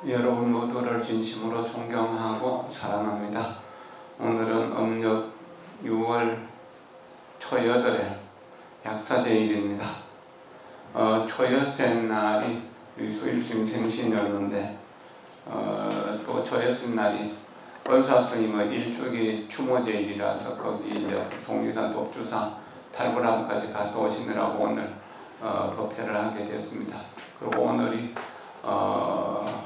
여러분 모두를 진심으로 존경하고 사랑합니다. 오늘은 음력 6월 초여덟의 약사제일입니다. 초여세 날이 수일스님 생신이었는데 또 초여세 날이 은사스님의 일주기 추모제일이라서 거기 이제 송리산 법주사 탈불암까지 갔다 오시느라고 오늘 법회를 하게 됐습니다. 그리고 오늘이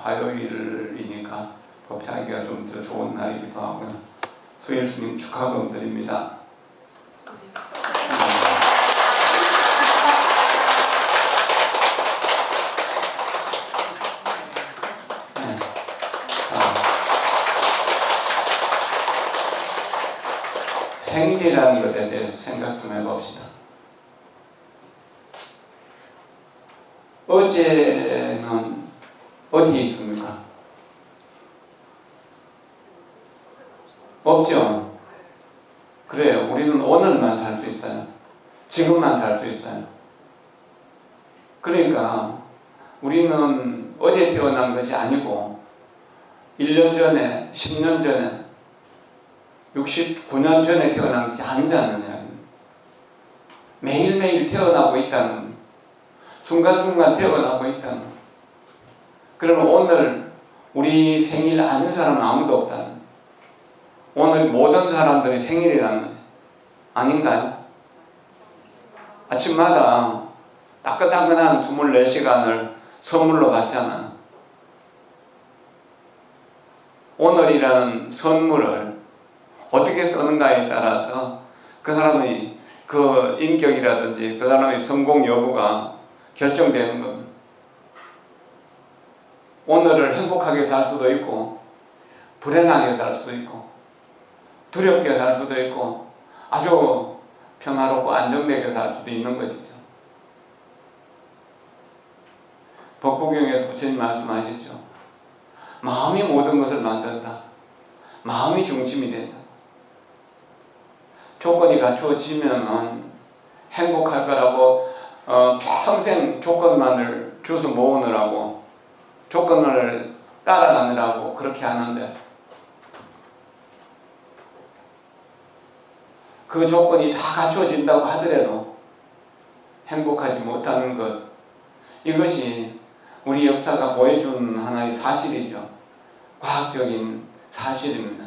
화요일이니까 법회하기가 좀 더 좋은 날이기도 하고요. 수일스님 축하금 드립니다. 네. 생일이라는 것에 대해서 생각 좀 해봅시다. 어제는 어디에 있습니까? 없죠? 그래요. 우리는 오늘만 살 수 있어요. 지금만 살 수 있어요. 그러니까 우리는 어제 태어난 것이 아니고 1년 전에, 10년 전에, 69년 전에 태어난 것이 아니다는 이야기입니다. 매일매일 태어나고 있다는 겁니다. 순간순간 태어나고 있다는 겁니다. 그러면 오늘 우리 생일 아는 사람은 아무도 없다는 거예요. 오늘 모든 사람들이 생일이라는 거죠. 아닌가요? 아침마다 따끈따끈한 24시간을 선물로 받잖아. 오늘이라는 선물을 어떻게 쓰는가에 따라서 그 사람의 그 인격이라든지 그 사람의 성공 여부가 결정되는 겁니다. 오늘을 행복하게 살 수도 있고 불행하게 살 수도 있고 두렵게 살 수도 있고 아주 평화롭고 안정되게 살 수도 있는 것이죠. 법華経에서 부처님 말씀하셨죠. 마음이 모든 것을 만든다. 마음이 중심이 된다. 조건이 갖추어지면 행복할 거라고 평생 조건만을 주워 모으느라고 조건을 따라가느라고 그렇게 하는데 그 조건이 다 갖춰진다고 하더라도 행복하지 못하는 것, 이것이 우리 역사가 보여준 하나의 사실이죠. 과학적인 사실입니다.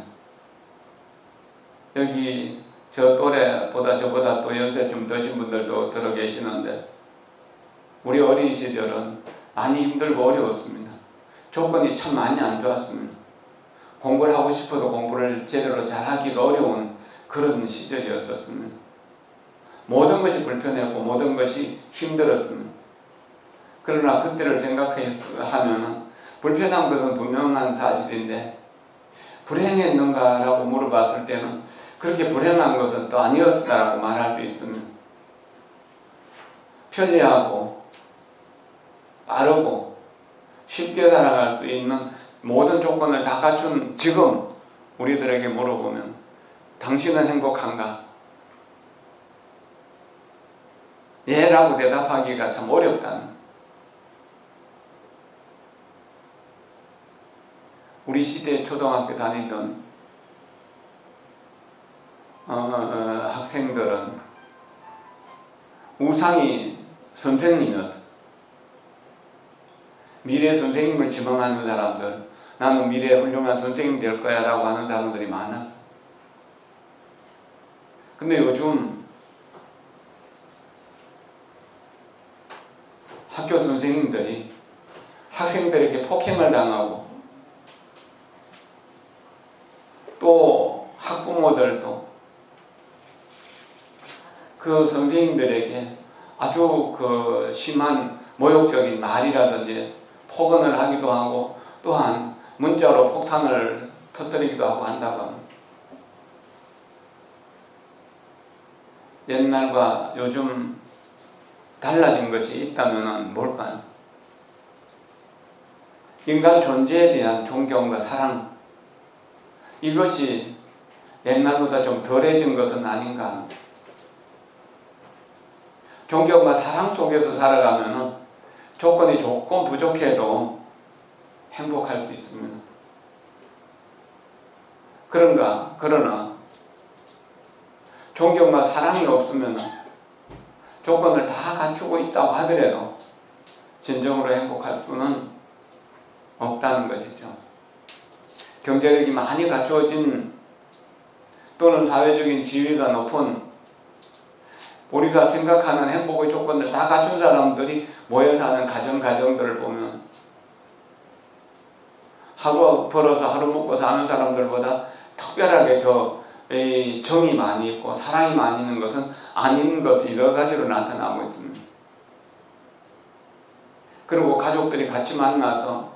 여기 저 또래보다 저보다 또 연세 좀 드신 분들도 들어 계시는데 우리 어린 시절은 많이 힘들고 어려웠습니다. 조건이 참 많이 안 좋았습니다. 공부를 하고 싶어도 공부를 제대로 잘하기가 어려운 그런 시절이었었습니다. 모든 것이 불편했고 모든 것이 힘들었습니다. 그러나 그때를 생각하면 불편한 것은 분명한 사실인데 불행했는가라고 물어봤을 때는 그렇게 불행한 것은 또 아니었다라고 말할 수 있습니다. 편리하고 빠르고 쉽게 살아갈 수 있는 모든 조건을 다 갖춘 지금 우리들에게 물어보면 당신은 행복한가? 예 라고 대답하기가 참 어렵다는. 우리 시대에 초등학교 다니던 학생들은 우상이 선생님이었어. 미래 선생님을 지망하는 사람들, 나는 미래에 훌륭한 선생님 될 거야 라고 하는 사람들이 많았어. 근데 요즘 학교 선생님들이 학생들에게 폭행을 당하고 또 학부모들도 그 선생님들에게 아주 그 심한 모욕적인 말이라든지 폭언을 하기도 하고 또한 문자로 폭탄을 터뜨리기도 하고 한다고 합니다. 옛날과 요즘 달라진 것이 있다면 뭘까요? 인간 존재에 대한 존경과 사랑, 이것이 옛날보다 좀 덜해진 것은 아닌가. 존경과 사랑 속에서 살아가면 조건이 조금 부족해도 행복할 수 있습니다. 그러나 존경과 사랑이 없으면 조건을 다 갖추고 있다고 하더라도 진정으로 행복할 수는 없다는 것이죠. 경제력이 많이 갖추어진 또는 사회적인 지위가 높은 우리가 생각하는 행복의 조건을 다 갖춘 사람들이 모여 사는 가정들을 보면 하루 벌어서 하루 먹고 사는 사람들보다 특별하게 더 정이 많이 있고 사랑이 많이 있는 것은 아닌 것이 여러 가지로 나타나고 있습니다. 그리고 가족들이 같이 만나서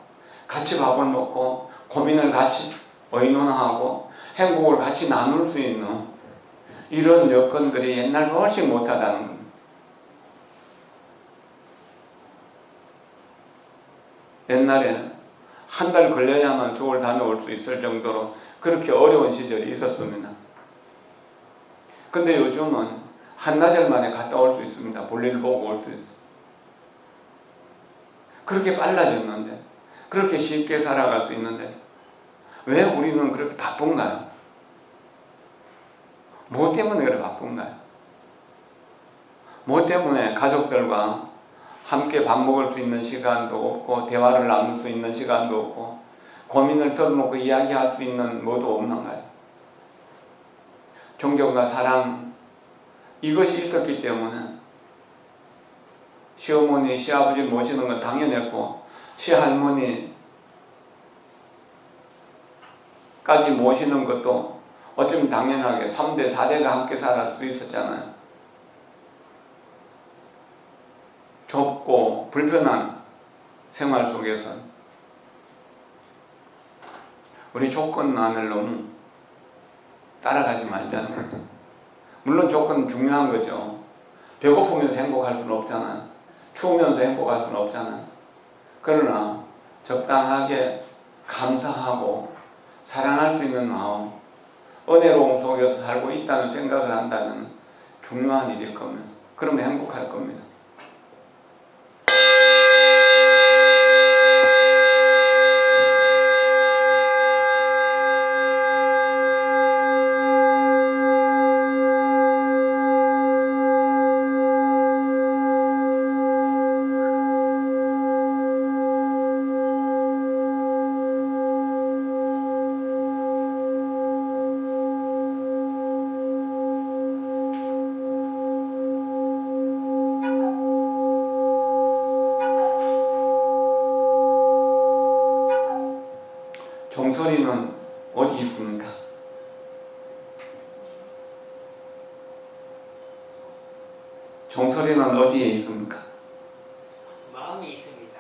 같이 밥을 먹고 고민을 같이 의논하고 행복을 같이 나눌 수 있는 이런 여건들이 옛날보다 훨씬 못하다는 겁니다. 옛날에 한 달 걸려야만 서울 다녀올 수 있을 정도로 그렇게 어려운 시절이 있었습니다. 근데 요즘은 한나절 만에 갔다 올 수 있습니다. 볼일 보고 올 수 있습니다. 그렇게 빨라졌는데, 그렇게 쉽게 살아갈 수 있는데 왜 우리는 그렇게 바쁜가요? 뭐 때문에 그렇게 바쁜가요? 뭐 때문에 가족들과 함께 밥 먹을 수 있는 시간도 없고 대화를 나눌 수 있는 시간도 없고 고민을 털어놓고 이야기할 수 있는 뭐도 없는가요? 존경과 사랑 이것이 있었기 때문에 시어머니, 시아버지 모시는 건 당연했고 시할머니까지 모시는 것도 어쩌면 당연하게 3대, 4대가 함께 살아갈 수 있었잖아요. 좁고 불편한 생활 속에서 우리 조건만을 너무 따라가지 말자는 거죠. 물론 조건은 중요한 거죠. 배고프면서 행복할 수는 없잖아요. 추우면서 행복할 수는 없잖아요. 그러나 적당하게 감사하고 사랑할 수 있는 마음, 은혜로움 속에서 살고 있다는 생각을 한다면 중요한 일일 겁니다. 그러면 행복할 겁니다. 종소리는 어디 있습니까? 종소리는 어디에 있습니까? 마음이 있습니다.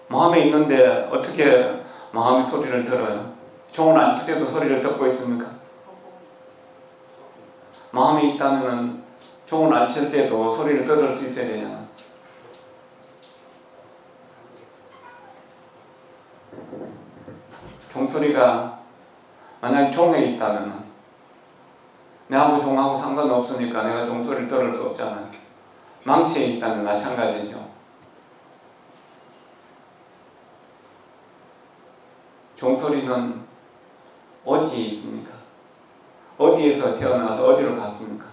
마음에 있는데 어떻게 마음이 소리를 들어요? 종을 안 칠 때도 소리를 듣고 있습니까? 마음이 있다면 종을 안 칠 때도 소리를 들을 수 있어야 되잖아. 종소리가 만약에 종에 있다면 내하고 종하고 상관없으니까 내가 종소리를 들을 수 없잖아요. 망치에 있다면 마찬가지죠. 종소리는 어디에 있습니까? 어디에서 태어나서 어디로 갔습니까?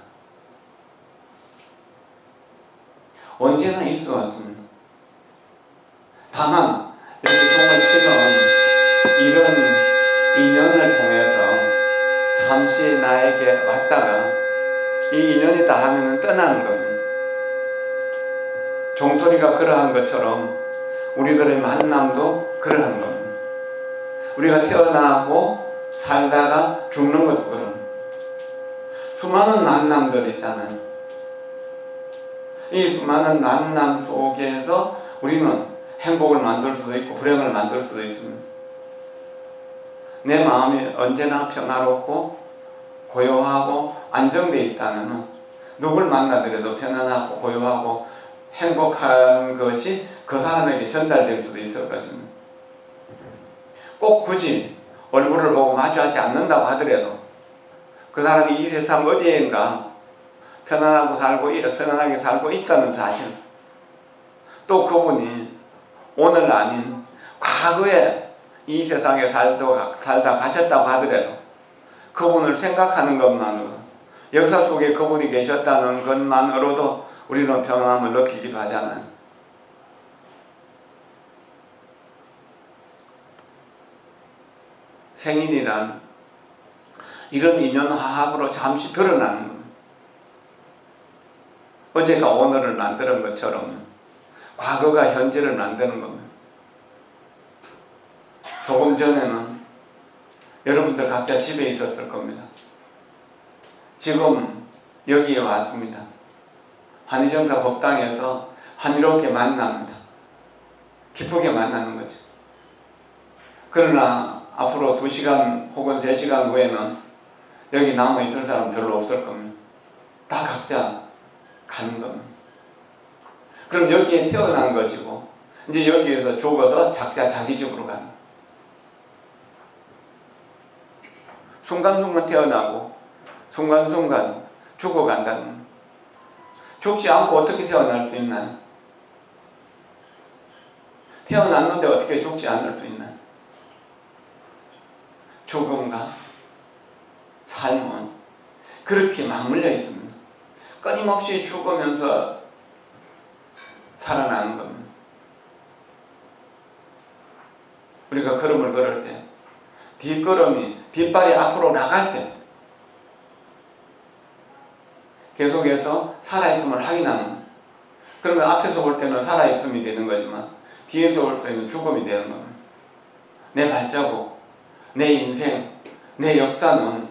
언제나 있어 왔습니다. 다만 이렇게 종을 치는 이런 인연을 통해서 잠시 나에게 왔다가 이 인연이다 하면 떠나는 겁니다. 종소리가 그러한 것처럼 우리들의 만남도 그러한 겁니다. 우리가 태어나고 살다가 죽는 것도 그런 수많은 만남들 있잖아요. 이 수많은 만남 속에서 우리는 행복을 만들 수도 있고 불행을 만들 수도 있습니다. 내 마음이 언제나 평화롭고 고요하고 안정되어 있다면 누굴 만나더라도 편안하고 고요하고 행복한 것이 그 사람에게 전달될 수도 있을 것입니다. 꼭 굳이 얼굴을 보고 마주하지 않는다고 하더라도 그 사람이 이 세상 어디엔가 편안하게 살고 있다는 사실, 또 그분이 오늘 아닌 과거에 이 세상에 살다 가셨다고 하더라도 그분을 생각하는 것만으로, 역사 속에 그분이 계셨다는 것만으로도 우리는 평안함을 느끼기도 하잖아요. 생일이란 이런 인연 화합으로 잠시 드러나는 겁니다. 어제가 오늘을 만드는 것처럼 과거가 현재를 만드는 겁니다. 조금 전에는 여러분들 각자 집에 있었을 겁니다. 지금 여기에 왔습니다. 한의정사 법당에서 한이롭게 만납니다. 기쁘게 만나는 거죠. 그러나 앞으로 2시간 혹은 3시간 후에는 여기 남아있을 사람 별로 없을 겁니다. 다 각자 가는 겁니다. 그럼 여기에 태어난 것이고 이제 여기에서 죽어서 각자 자기 집으로 가는 거예요. 순간순간 태어나고 순간순간 죽어간다는 거예요. 죽지 않고 어떻게 태어날 수 있나요? 태어났는데 어떻게 죽지 않을 수 있나요? 죽음과 삶은 그렇게 맞물려 있습니다. 끊임없이 죽으면서 살아나는 겁니다. 우리가 걸음을 걸을 때 뒷발이 앞으로 나갈 때 계속해서 살아있음을 확인하는 거예요. 그러면 앞에서 볼 때는 살아있음이 되는 거지만 뒤에서 볼 때는 죽음이 되는 겁니다. 내 발자국, 내 인생, 내 역사는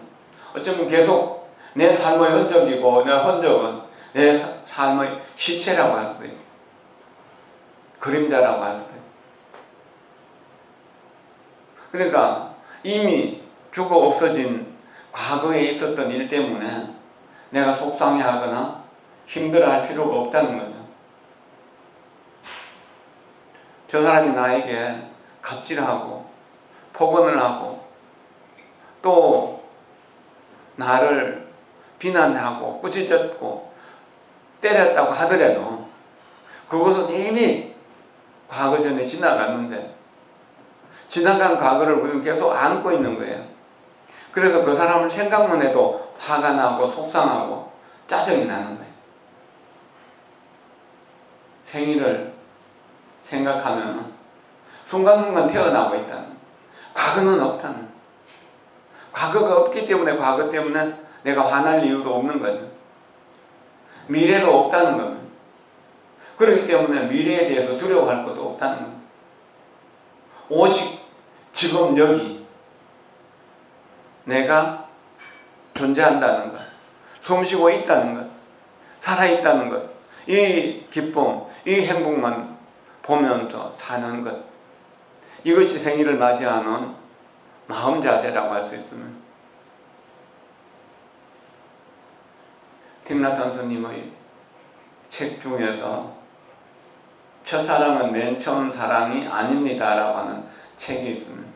어쩌면 계속 내 삶의 흔적이고 내 흔적은 내 삶의 시체라고 할 수도 있어요. 그림자라고 할 수도 있어요. 그러니까 이미 죽어 없어진 과거에 있었던 일 때문에 내가 속상해하거나 힘들어할 필요가 없다는 거죠. 저 사람이 나에게 갑질하고 폭언을 하고 또 나를 비난하고 꾸짖었고 때렸다고 하더라도 그것은 이미 과거 전에 지나갔는데 지나간 과거를 우리는 계속 안고 있는 거예요. 그래서 그 사람을 생각만 해도 화가 나고 속상하고 짜증이 나는 거예요. 생일을 생각하면 순간순간 태어나고 있다는 거예요. 과거는 없다는 거예요. 과거가 없기 때문에 과거 때문에 내가 화날 이유도 없는 거예요. 미래도 없다는 겁니다. 그렇기 때문에 미래에 대해서 두려워할 것도 없다는 겁니다. 오직 지금 여기 내가 존재한다는 것, 숨쉬고 있다는 것, 살아있다는 것, 이 기쁨, 이 행복만 보면서 사는 것, 이것이 생일을 맞이하는 마음 자세라고 할 수 있습니다. 틴나탄 스님의 책 중에서 첫사랑은 맨 처음 사랑이 아닙니다 라고 하는 책이 있습니다.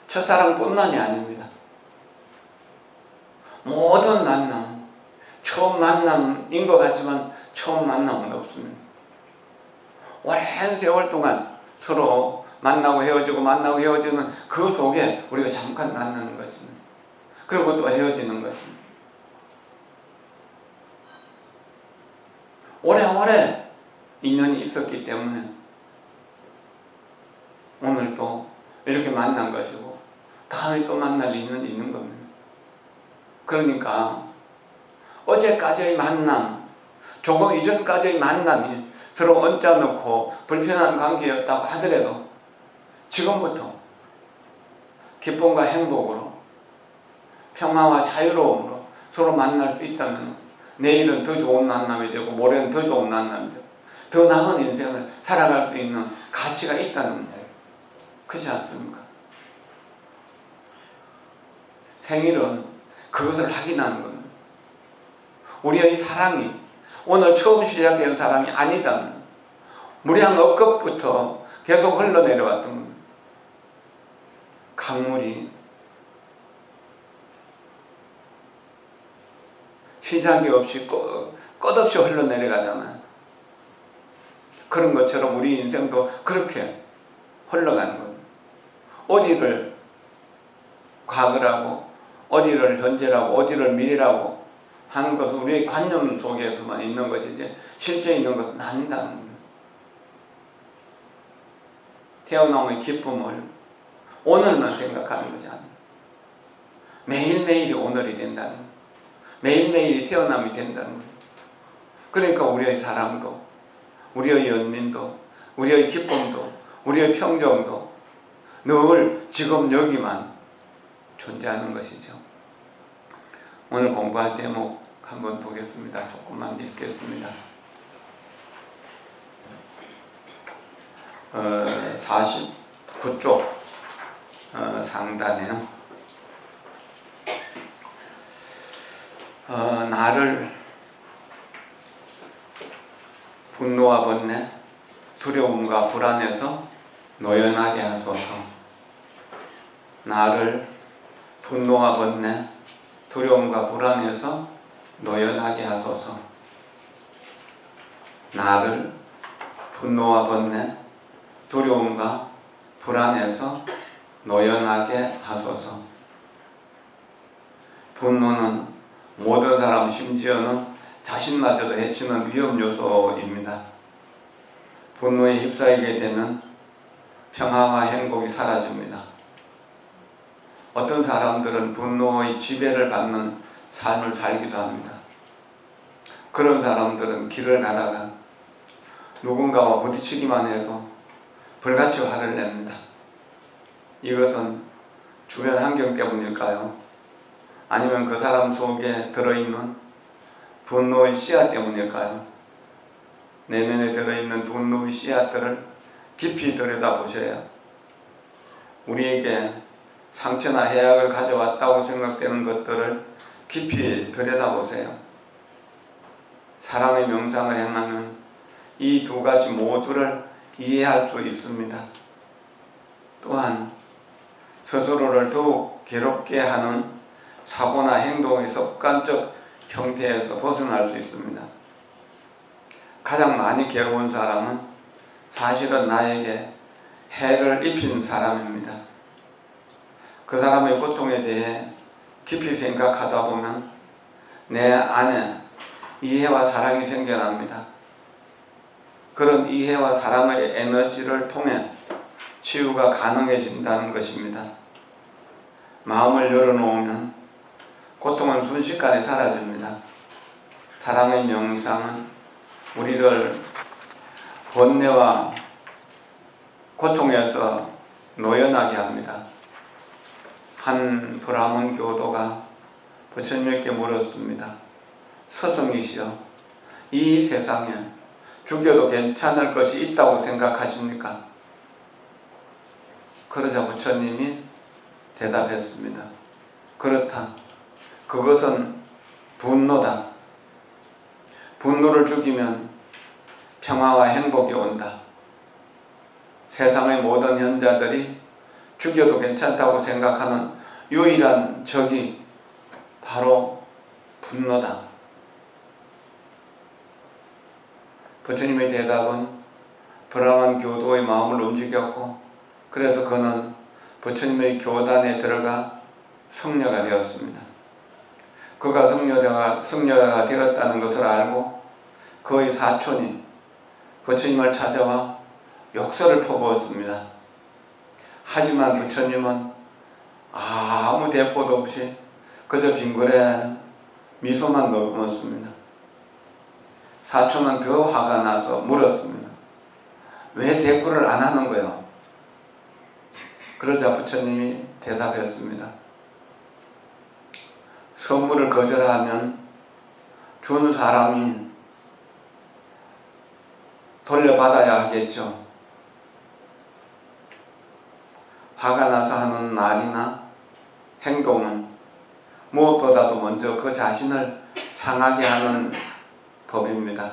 첫사랑뿐만이 아닙니다. 모든 만남, 처음 만남인 것 같지만 처음 만남은 없습니다. 오랜 세월 동안 서로 만나고 헤어지고 만나고 헤어지는 그 속에 우리가 잠깐 만나는 것입니다. 그리고 또 헤어지는 것입니다. 오래오래 인연이 있었기 때문에 오늘 또 이렇게 만난 것이고 다음에 또 만날 인연이 있는 겁니다. 그러니까 어제까지의 만남, 조금 이전까지의 만남이 서로 얹어놓고 불편한 관계였다고 하더라도 지금부터 기쁨과 행복으로 평화와 자유로움으로 서로 만날 수 있다면 내일은 더 좋은 만남이 되고 모레는 더 좋은 만남이 되고 더 나은 인생을 살아갈 수 있는 가치가 있다는 거예요. 그렇지 않습니까? 생일은 그것을 확인하는 겁니다. 우리의 사랑이 오늘 처음 시작된 사랑이 아니다는 무량억급부터 계속 흘러내려왔던 겁니다. 강물이 시작이 없이 끝없이 흘러내려가잖아요. 그런 것처럼 우리 인생도 그렇게 흘러가는 겁니다. 어디를 과거라고, 어디를 현재라고, 어디를 미래라고 하는 것은 우리의 관념 속에서만 있는 것이지 실제 있는 것은 아니다는 겁니다. 태어남의 기쁨을 오늘만 생각하는 것이 아닙니다. 매일매일이 오늘이 된다는 거예요. 매일매일이 태어남이 된다는 거예요. 그러니까 우리의 사랑도, 우리의 연민도, 우리의 기쁨도, 우리의 평정도 늘 지금 여기만 존재하는 것이죠. 오늘 공부할 대목 한번 보겠습니다. 조금만 읽겠습니다. 49쪽 상단에요. 나를 분노와 번뇌, 두려움과 불안에서 노연하게 하소서. 나를 분노와 번뇌, 두려움과 불안에서 노연하게 하소서. 나를 분노와 번뇌, 두려움과 불안에서 노연하게 하소서. 분노는 모든 사람, 심지어는 자신마저도 해치는 위험 요소입니다. 분노에 휩싸이게 되면 평화와 행복이 사라집니다. 어떤 사람들은 분노의 지배를 받는 삶을 살기도 합니다. 그런 사람들은 길을 가다가 누군가와 부딪히기만 해도 불같이 화를 냅니다. 이것은 주변 환경 때문일까요? 아니면 그 사람 속에 들어있는 분노의 씨앗 때문일까요? 내면에 들어있는 분노의 씨앗들을 깊이 들여다보셔야 우리에게 상처나 해악을 가져왔다고 생각되는 것들을 깊이 들여다보세요. 사랑의 명상을 행하면 이 두 가지 모두를 이해할 수 있습니다. 또한 스스로를 더욱 괴롭게 하는 사고나 행동의 습관적 형태에서 벗어날 수 있습니다. 가장 많이 괴로운 사람은 사실은 나에게 해를 입힌 사람입니다. 그 사람의 고통에 대해 깊이 생각하다 보면 내 안에 이해와 사랑이 생겨납니다. 그런 이해와 사랑의 에너지를 통해 치유가 가능해진다는 것입니다. 마음을 열어놓으면 고통은 순식간에 사라집니다. 사랑의 명상은 우리를 번뇌와 고통에서 노연하게 합니다. 한 브라문 교도가 부처님께 물었습니다. 스승이시여, 이 세상에 죽여도 괜찮을 것이 있다고 생각하십니까? 그러자 부처님이 대답했습니다. 그렇다. 그것은 분노다. 분노를 죽이면 평화와 행복이 온다. 세상의 모든 현자들이 죽여도 괜찮다고 생각하는 유일한 적이 바로 분노다. 부처님의 대답은 브라만 교도의 마음을 움직였고, 그래서 그는 부처님의 교단에 들어가 승려가 되었습니다. 그가 승려가 되었다는 것을 알고 그의 사촌이 부처님을 찾아와 욕설을 퍼부었습니다. 하지만 부처님은 아무 대꾸도 없이 그저 빙그레 미소만 머금었습니다. 사촌은 더 화가 나서 물었습니다. 왜 대꾸를 안 하는 거예요? 그러자 부처님이 대답했습니다. 선물을 거절하면 준 사람이 돌려받아야 하겠죠. 화가 나서 하는 말이나 행동은 무엇보다도 먼저 그 자신을 상하게 하는 법입니다.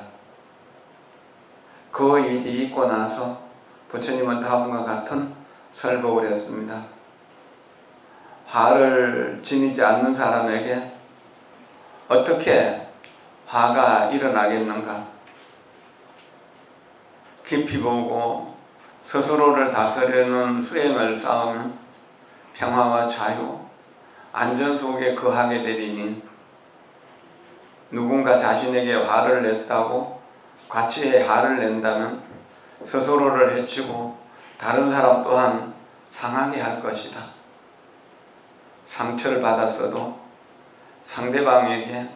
그 일이 있고 나서 부처님은 다음과 같은 설법을 했습니다. 화를 지니지 않는 사람에게 어떻게 화가 일어나겠는가? 깊이 보고 스스로를 다스리는 수행을 쌓으면 평화와 자유, 안전 속에 거하게 되리니 누군가 자신에게 화를 냈다고 과치에 화를 낸다면 스스로를 해치고 다른 사람 또한 상하게 할 것이다. 상처를 받았어도 상대방에게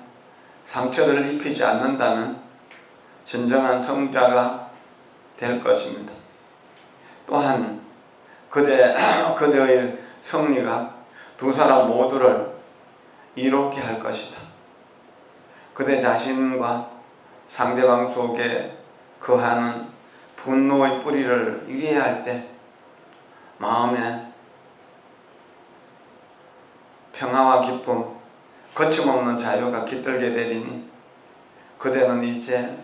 상처를 입히지 않는다면 진정한 성자가 될 것입니다. 또한 그대의 승리가 두 사람 모두를 이롭게 할 것이다. 그대 자신과 상대방 속에 거하는 분노의 뿌리를 이해할 때 마음에 평화와 기쁨, 거침없는 자유가 깃들게 되리니 그대는 이제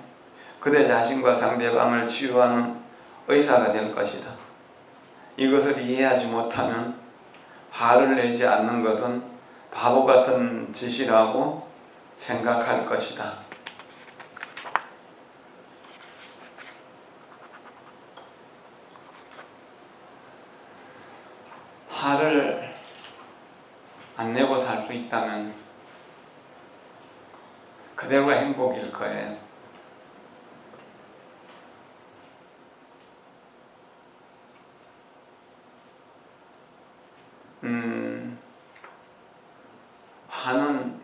그대 자신과 상대방을 치유하는 의사가 될 것이다. 이것을 이해하지 못하면 화를 내지 않는 것은 바보 같은 짓이라고 생각할 것이다. 화를 안 내고 살 수 있다면 그대로가 행복일 거예요. 화는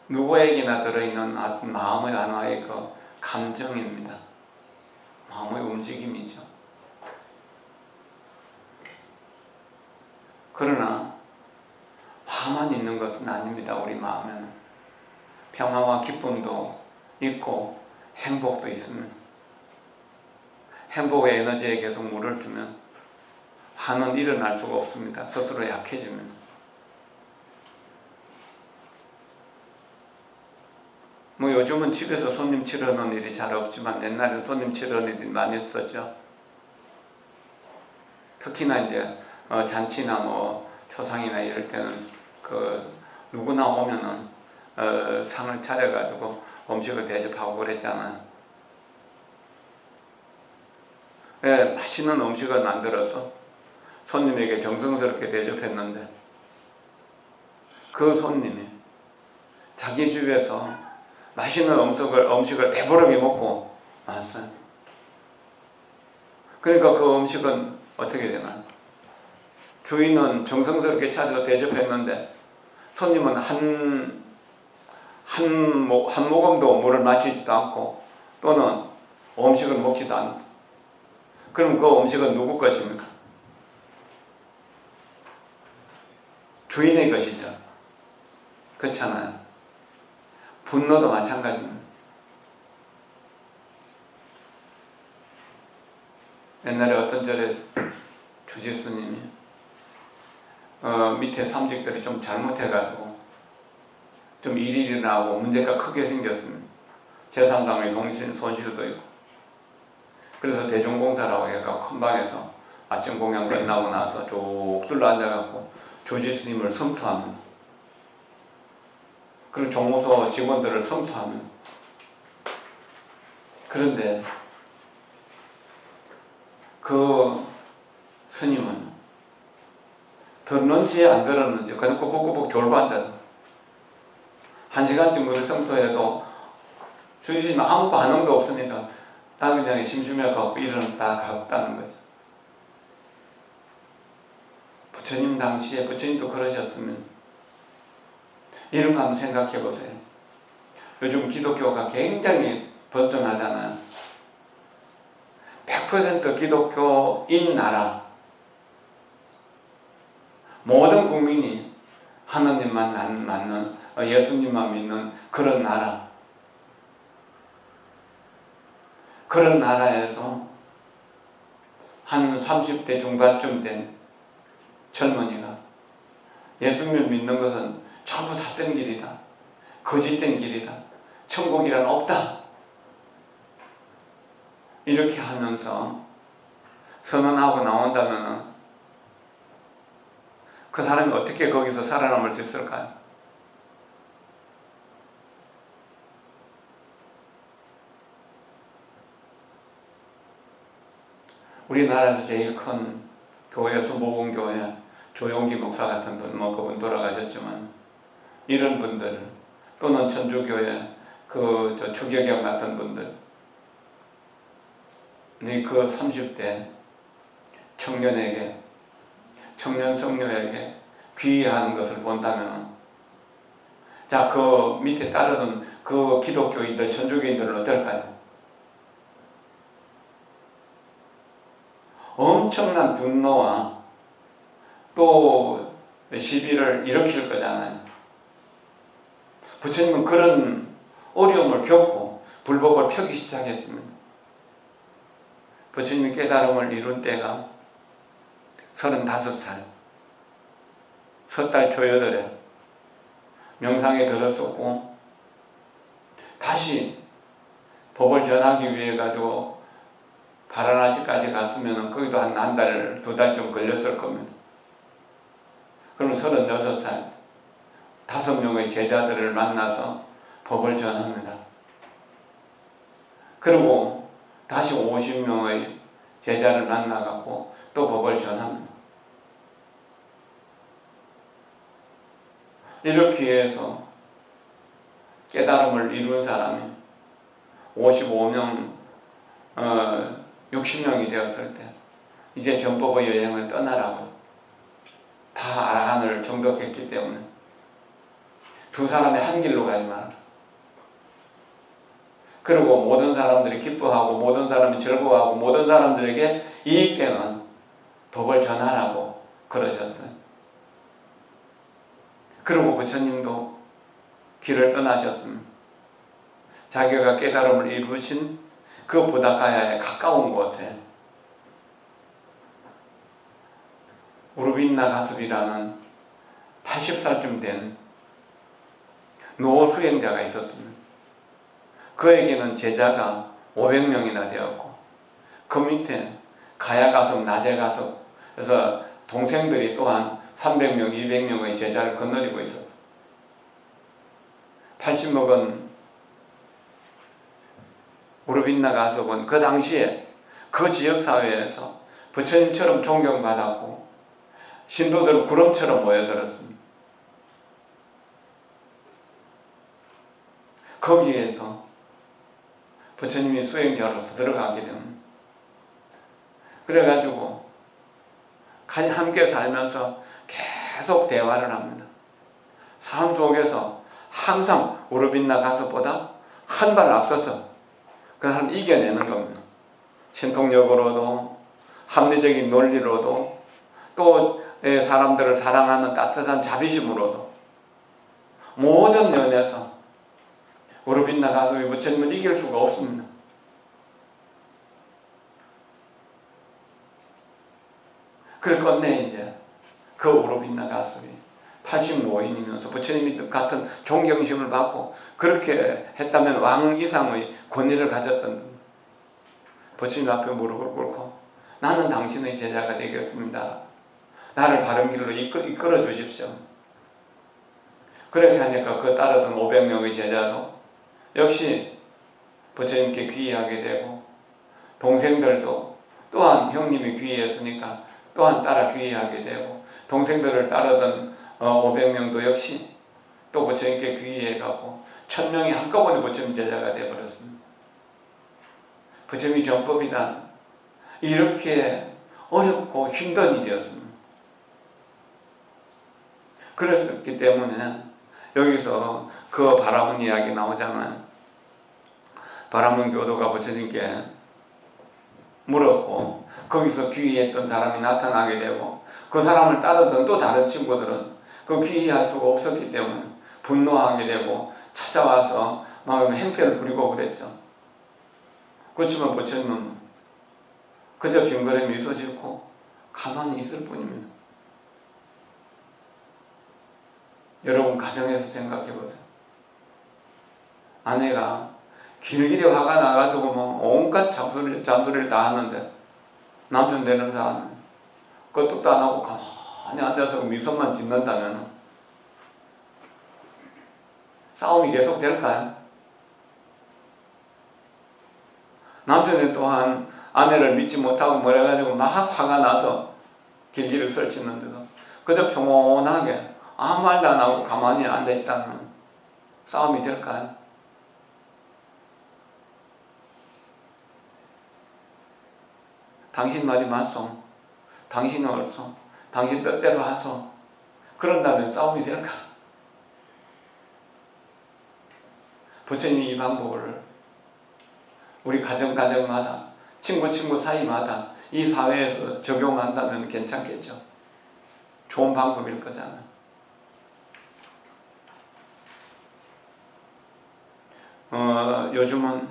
누구에게나 들어있는 마음의 하나의 그 감정입니다. 마음의 움직임이죠. 그러나 화만 있는 것은 아닙니다. 우리 마음에는 평화와 기쁨도 있고 행복도 있습니다. 행복의 에너지에 계속 물을 주면 화는 일어날 수가 없습니다. 스스로 약해집니다. 뭐 요즘은 집에서 손님 치르는 일이 잘 없지만 옛날에는 손님 치르는 일이 많이 했었죠. 특히나 이제 잔치나 뭐 초상이나 이럴 때는 누구나 오면은 상을 차려가지고 음식을 대접하고 그랬잖아요. 맛있는 음식을 만들어서 손님에게 정성스럽게 대접했는데 그 손님이 자기 집에서 맛있는 음식을 배부르게 먹고 왔어요. 그러니까 그 음식은 어떻게 되나? 주인은 정성스럽게 차려서 대접했는데 손님은 한 모금도 물을 마시지도 않고 또는 음식을 먹지도 않았어요. 그럼 그 음식은 누구 것입니까? 주인의 것이죠. 그렇잖아요. 분노도 마찬가지입니다. 옛날에 어떤 절에 주지스님이 밑에 삼직들이 좀 잘못해가지고 좀 일이 일어나고 문제가 크게 생겼습니다. 재산상의 손실도 있고. 그래서 대종공사라고 해서 큰 방에서 아침 공양 끝나고 나서 쭉 둘러 앉아갖고 주지스님을 성토합니다. 그리고 종무소 직원들을 성토합니다. 그런데 그 스님은 들었는지 안 들었는지 그냥 꾸벅꾸벅 졸고 앉아서 1시간쯤 그를 성토해도 주지스님 아무 반응도 없으니까 나 그냥 심심해갖고 일어나서 다 갔다는 거죠. 부처님 당시에 부처님도 그러셨으면 이런 거 한번 생각해 보세요. 요즘 기독교가 굉장히 번성하잖아요. 100% 기독교인 나라, 모든 국민이 하나님만 맞는 예수님만 믿는 그런 나라, 그런 나라에서 한 30대 중반쯤 된 젊은이가 예수님을 믿는 것은 전부 삿된 길이다, 거짓된 길이다, 천국이란 없다, 이렇게 하면서 선언하고 나온다면 그 사람이 어떻게 거기서 살아남을 수 있을까요? 우리나라에서 제일 큰 교회, 수목원교회 조용기 목사 같은 분, 그분 돌아가셨지만, 이런 분들, 또는 천주교회 주교경 같은 분들, 그 30대 청년에게, 청년 성녀에게 귀의하는 것을 본다면, 자, 그 밑에 따르던 그 기독교인들, 천주교인들은 어떨까요? 엄청난 분노와 또 시비를 일으킬 거잖아요. 부처님은 그런 어려움을 겪고 불법을 펴기 시작했습니다. 부처님이 깨달음을 이룬 때가 35살, 섣달 초여덟에 명상에 들었었고, 다시 법을 전하기 위해 가지고 바라나시까지 갔으면 거기도 한 달, 2달 좀 걸렸을 겁니다. 그럼 36살, 5명의 제자들을 만나서 법을 전합니다. 그리고 다시 50명의 제자를 만나갖고 또 법을 전합니다. 이렇게 해서 깨달음을 이룬 사람이 55명, 60명이 되었을 때 이제 전법의 여행을 떠나라고 다 아라한을 정독했기 때문에 두 사람이 한 길로 가지 마라. 그리고 모든 사람들이 기뻐하고 모든 사람이 즐거워하고 모든 사람들에게 이익되는 법을 전하라고 그러셨어요. 그리고 부처님도 길을 떠나셨습니다. 자기가 깨달음을 이루신 그 부다가야에 가까운 곳에 우르빈나 가습이라는 80살쯤 된 노 수행자가 있었습니다. 그에게는 제자가 500명이나 되었고, 그 밑에 가야 가섭, 나제 가섭, 그래서 동생들이 또한 300명, 200명의 제자를 거느리고 있었어요. 80먹은 우르빈나 가섭은 그 당시에 그 지역사회에서 부처님처럼 존경받았고, 신도들은 구름처럼 모여들었습니다. 거기에서 부처님이 수행자로서 들어가게 됩니다. 그래가지고 함께 살면서 계속 대화를 합니다. 삶 속에서 항상 우르빈나 가섭보다 한 발 앞서서 그 사람 이겨내는 겁니다. 신통력으로도 합리적인 논리로도 또 사람들을 사랑하는 따뜻한 자비심으로도 모든 면에서 우르빈나 가섭이 부처님을 이길 수가 없습니다. 그래서 끝내 이제 그 우르빈나 가섭이 85인이면서 부처님 같은 존경심을 받고 그렇게 했다면 왕 이상의 권위를 가졌던 부처님 앞에 무릎을 꿇고 나는 당신의 제자가 되겠습니다. 나를 바른 길로 이끌어 주십시오. 그렇게 하니까 그 따르던 500명의 제자도 역시 부처님께 귀의하게 되고, 동생들도 또한 형님이 귀의했으니까 또한 따라 귀의하게 되고, 동생들을 따르던 500명도 역시 또 부처님께 귀의해가고 1000명이 한꺼번에 부처님 제자가 되어버렸습니다. 부처님이 정법이란 이렇게 어렵고 힘든 일이었습니다. 그랬기 때문에 여기서 그 바라문 이야기 나오잖아요. 바라문 교도가 부처님께 물었고 거기서 귀의했던 사람이 나타나게 되고, 그 사람을 따르던 또 다른 친구들은 그 귀의할 수가 없었기 때문에 분노하게 되고 찾아와서 막 행패를 부리고 그랬죠. 그렇지만 부처님은 그저 빙그레 미소 짓고 가만히 있을 뿐입니다. 여러분 가정에서 생각해 보세요. 아내가 길길이 화가 나가지고 온갖 잔소리를 다 하는데 남편 되는 사람은 그것도 안 하고 가만히 앉아서 미소만 짓는다면 싸움이 계속 될까요? 남편이 또한 아내를 믿지 못하고 뭐래가지고 막 화가 나서 길기를 설치는데도 그저 평온하게 아무 말도 안 하고 가만히 앉아있다는 싸움이 될까요? 당신 말이 맞소. 당신은 옳소. 당신 뜻대로 하소. 그런다면 싸움이 될까? 부처님이 이 방법을 우리 가정마다 친구 사이마다 이 사회에서 적용한다면 괜찮겠죠. 좋은 방법일 거잖아요. 요즘은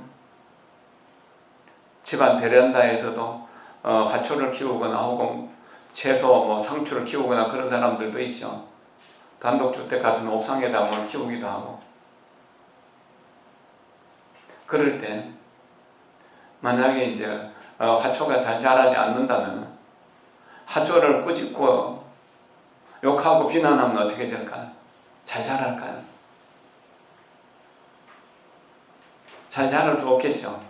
집안 베란다에서도 화초를 키우거나 혹은 채소 상추를 키우거나 그런 사람들도 있죠. 단독주택 같은 옥상에다 뭘 키우기도 하고. 그럴 때 만약에 이제 화초가 잘 자라지 않는다면 화초를 꾸짖고 욕하고 비난하면 어떻게 될까요? 잘 자랄까요? 잘 자랄 수 없겠죠.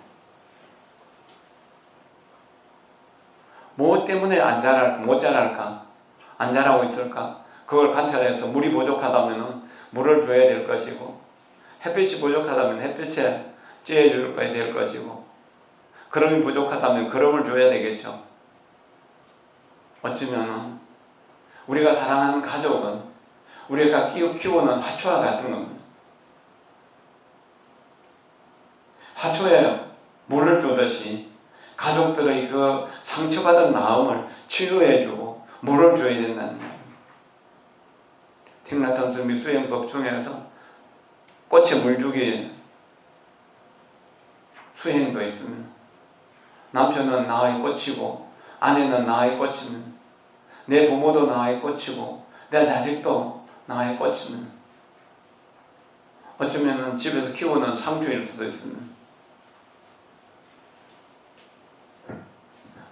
뭐 때문에 못 자랄까? 안 자라고 있을까? 그걸 관찰해서 물이 부족하다면 물을 줘야 될 것이고, 햇빛이 부족하다면 햇빛에 쬐어줘야 될 것이고, 거름이 부족하다면 거름을 줘야 되겠죠. 어쩌면 우리가 사랑하는 가족은 우리가 키우는 화초와 같은 겁니다. 화초에 물을 주듯이 가족들의 그 상처받은 마음을 치유해주고 물을 줘야 된다는 거예요. 틱나턴 스미 수행법 중에서 꽃에 물 주기 수행도 있습니다. 남편은 나의 꽃이고 아내는 나의 꽃이면 내 부모도 나의 꽃이고 내 자식도 나의 꽃이면 어쩌면 집에서 키우는 상추일 수도 있습니다.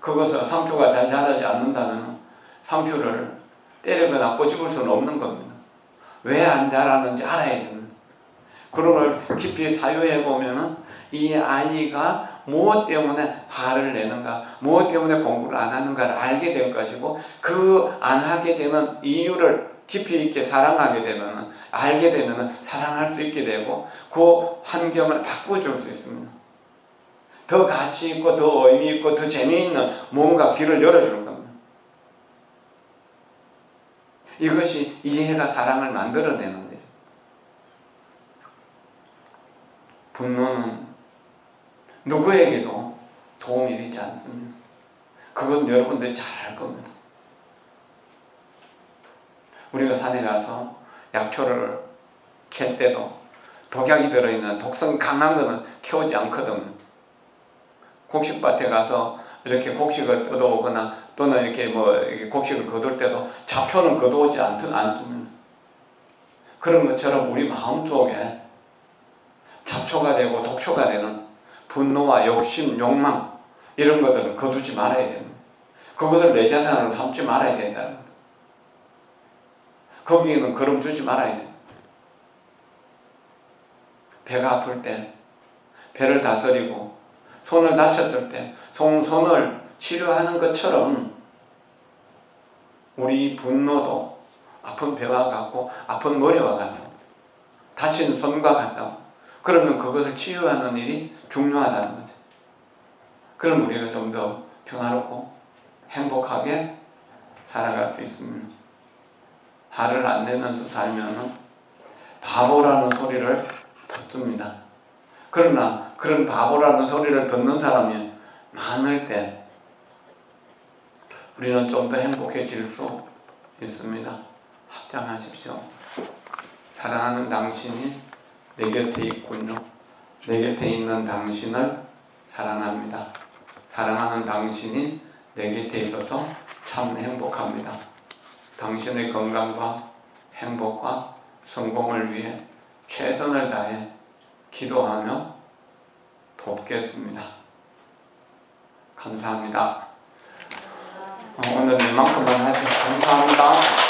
그것을 상추가 잘 자라지 않는다면 상추를 때리거나 꼬집을 수는 없는 겁니다. 왜 안 자라는지 알아야 됩니다. 그런 걸 깊이 사유해 보면은 이 아이가 무엇 때문에 화를 내는가, 무엇 때문에 공부를 안 하는가를 알게 될 것이고, 그 안 하게 되는 이유를 깊이 있게 사랑하게 되면, 알게 되면 사랑할 수 있게 되고, 그 환경을 바꿔줄 수 있습니다. 더 가치 있고, 더 의미 있고, 더 재미있는 뭔가 길을 열어주는 겁니다. 이것이 이해가 사랑을 만들어내는 거죠. 분노는 누구에게도 도움이 되지 않습니다. 그건 여러분들이 잘 알 겁니다. 우리가 산에 가서 약초를 캘 때도 독약이 들어있는 독성 강한 거는 캐오지 않거든요. 곡식밭에 가서 이렇게 곡식을 뜯어오거나 또는 이렇게 곡식을 거둘 때도 잡초는 거두오지 않습니다. 그런 것처럼 우리 마음속에 잡초가 되고 독초가 되는 분노와 욕심, 욕망 이런 것들은 거두지 말아야 됩니다. 그것을 내 재산으로 삼지 말아야 된다는 겁니다. 거기에는 거름 주지 말아야 됩니다. 배가 아플 때 배를 다스리고 손을 다쳤을 때 손을 치료하는 것처럼 우리 분노도 아픈 배와 같고 아픈 머리와 같고 다친 손과 같다고. 그러면 그것을 치유하는 일이 중요하다는 거죠. 그럼 우리가 좀 더 평화롭고 행복하게 살아갈 수 있습니다. 화를 안 내면서 살면 바보라는 소리를 듣습니다. 그러나 그런 바보라는 소리를 듣는 사람이 많을 때 우리는 좀 더 행복해질 수 있습니다. 합장하십시오. 사랑하는 당신이 내 곁에 있군요. 내 곁에 있는 당신을 사랑합니다. 사랑하는 당신이 내 곁에 있어서 참 행복합니다. 당신의 건강과 행복과 성공을 위해 최선을 다해 기도하며 돕겠습니다. 감사합니다. 오늘 이만큼만 하셔서 감사합니다.